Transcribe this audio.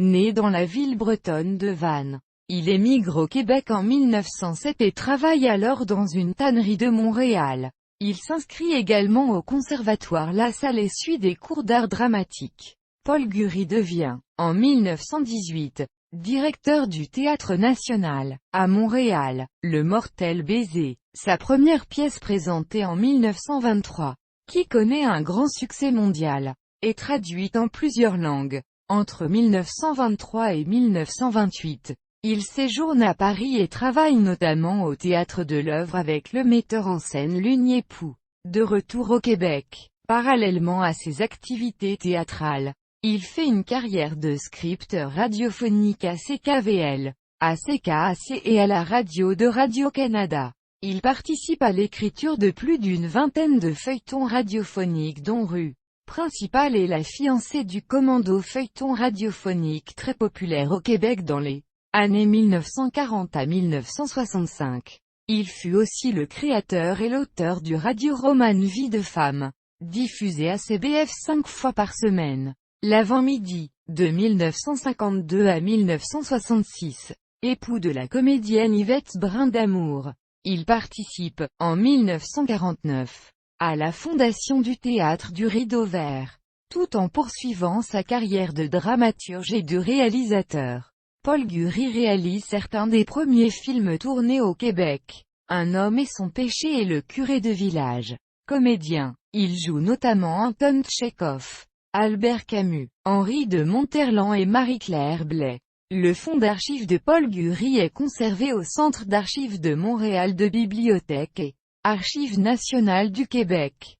Né dans la ville bretonne de Vannes, il émigre au Québec en 1907 et travaille alors dans une tannerie de Montréal. Il s'inscrit également au Conservatoire La Salle et suit des cours d'art dramatique. Paul Guri devient, en 1918, directeur du Théâtre National, à Montréal, Le Mortel Baiser, sa première pièce présentée en 1923, qui connaît un grand succès mondial, est traduite en plusieurs langues. Entre 1923 et 1928, il séjourne à Paris et travaille notamment au Théâtre de l'Œuvre avec le metteur en scène Lunier Pou. De retour au Québec, parallèlement à ses activités théâtrales, il fait une carrière de scripteur radiophonique à CKVL, à CKAC et à la radio de Radio-Canada. Il participe à l'écriture de plus d'une vingtaine de feuilletons radiophoniques dont Rue principale et La fiancée du commando, feuilleton radiophonique très populaire au Québec dans les années 1940 à 1965. Il fut aussi le créateur et l'auteur du radio-roman Vie de femme, diffusé à CBF 5 fois par semaine, l'avant-midi, de 1952 à 1966. Époux de la comédienne Yvette Brindamour, il participe, en 1949, à la fondation du Théâtre du Rideau Vert, tout en poursuivant sa carrière de dramaturge et de réalisateur. Paul Guri réalise certains des premiers films tournés au Québec. Un homme et son péché et Le curé de village. Comédien, il joue notamment Anton Tchekhov, Albert Camus, Henri de Monterland et Marie-Claire Blais. Le fonds d'archives de Paul Guri est conservé au Centre d'archives de Montréal de Bibliothèque et Archives nationales du Québec.